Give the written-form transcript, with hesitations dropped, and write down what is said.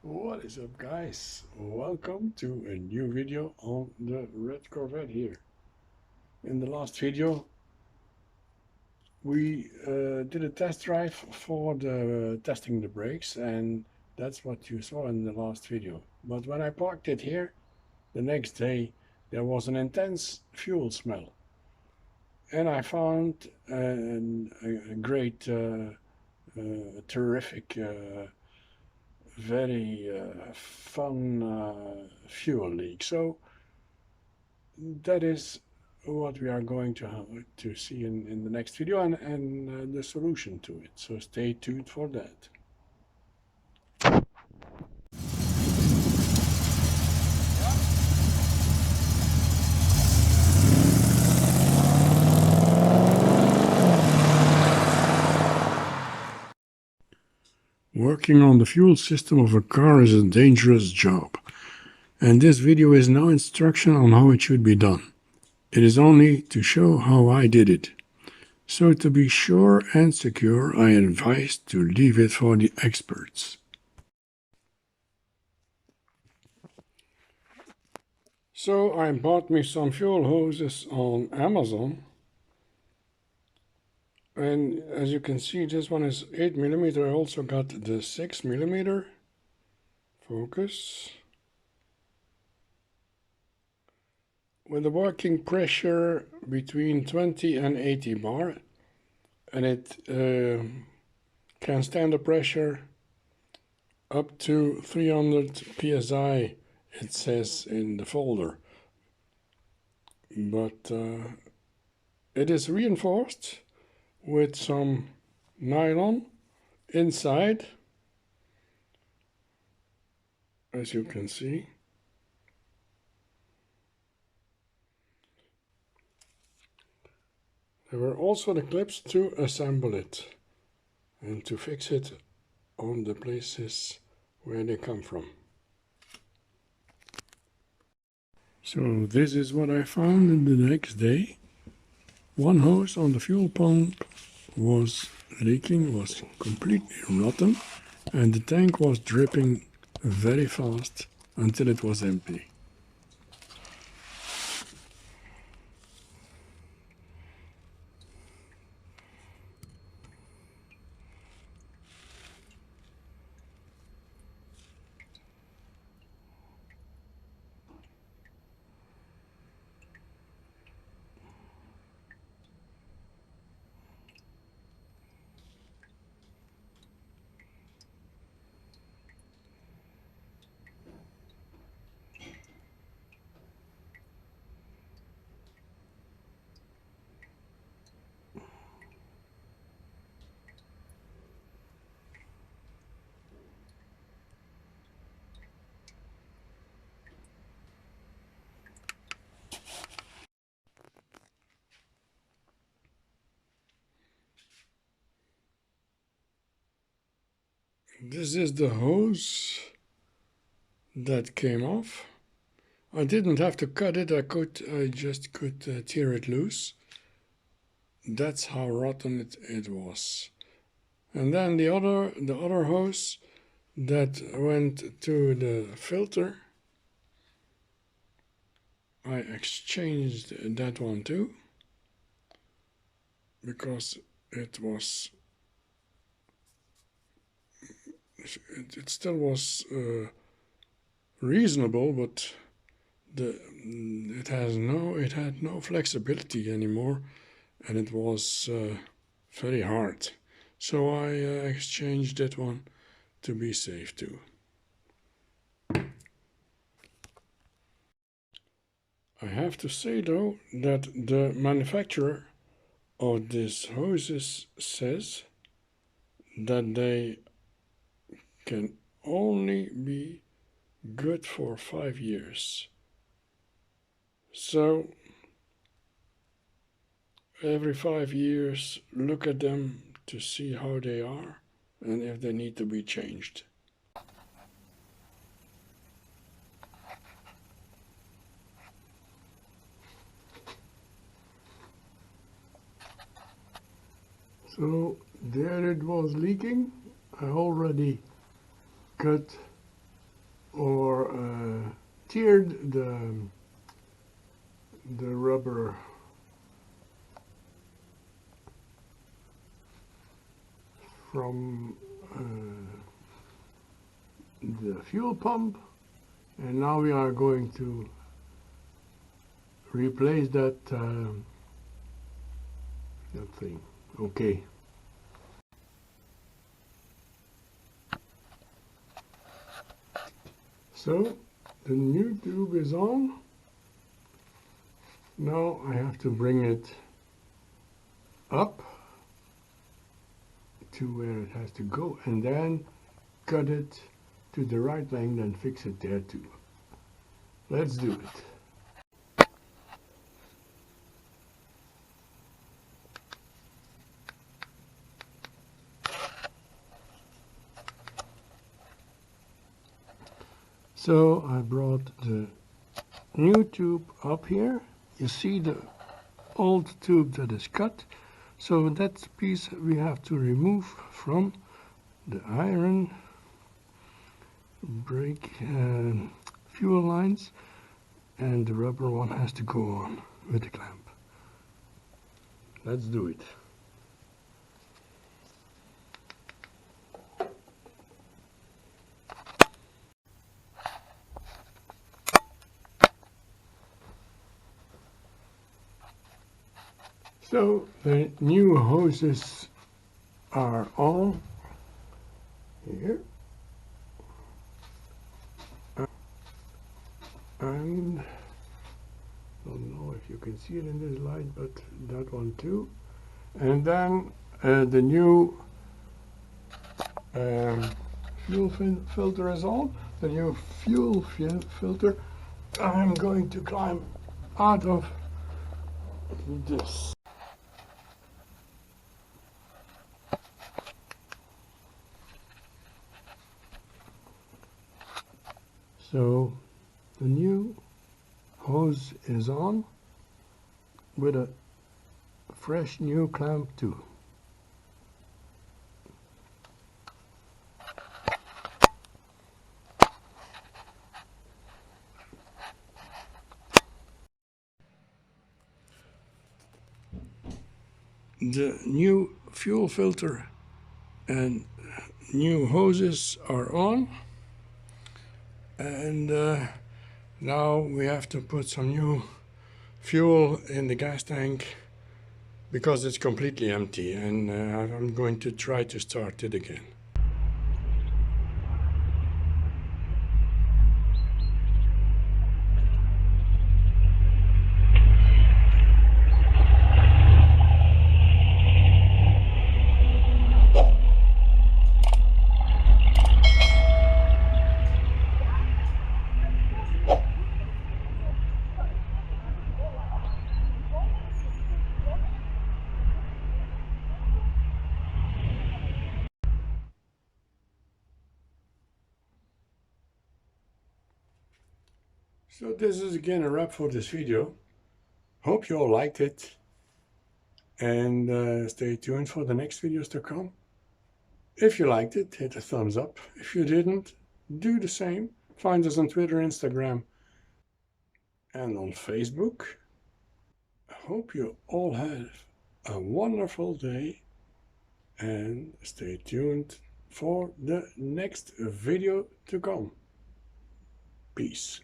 What is up, guys? Welcome to a new video on the red Corvette here. In the last video we did a test drive for the testing the brakes, and that's what you saw in the last video. But when I parked it here the next day, there was an intense fuel smell, and I found a great terrific very fun fuel leak. So that is what we are going to see in the next video, and the solution to it. So stay tuned for that. Working on the fuel system of a car is a dangerous job, and this video is no instruction on how it should be done. It is only to show how I did it. So to be sure and secure, I advise to leave it for the experts. So I bought me some fuel hoses on Amazon. And as you can see, this one is 8mm. I also got the 6mm. Focus. With a working pressure between 20 and 80 bar. And it can stand the pressure up to 300 psi, it says in the folder. But it is reinforced with some nylon inside, as you can see. There were also the clips to assemble it and to fix it on the places where they come from. So this is what I found in the next day. One hose on the fuel pump was leaking, was completely rotten, and the tank was dripping very fast until it was empty. This is the hose that came off. I didn't have to cut it, I just could tear it loose. That's how rotten it was. And then the other hose that went to the filter, I exchanged that one too, because it still was reasonable, but it had no flexibility anymore, and it was very hard. So I exchanged that one to be safe too. I have to say though that the manufacturer of these hoses says that they can only be good for 5 years. So every 5 years, look at them to see how they are and if they need to be changed. So there it was leaking. I already cut or teared the rubber from the fuel pump, and now we are going to replace that thing. Okay. So the new tube is on. Now I have to bring it up to where it has to go, and then cut it to the right length and fix it there too. Let's do it. So I brought the new tube up here. You see the old tube that is cut. So that piece we have to remove from the iron brake fuel lines, and the rubber one has to go on with the clamp. Let's do it. So the new hoses are on here, and I don't know if you can see it in this light, but that one too. And then the new fuel filter is on. The new fuel filter. I'm going to climb out of this. So the new hose is on with a fresh new clamp too. The new fuel filter and new hoses are on, and now we have to put some new fuel in the gas tank because it's completely empty, and I'm going to try to start it again. So this is again a wrap for this video. Hope you all liked it, and stay tuned for the next videos to come. If you liked it, hit a thumbs up. If you didn't, do the same. Find us on Twitter, Instagram, and on Facebook. I hope you all have a wonderful day, and stay tuned for the next video to come. Peace.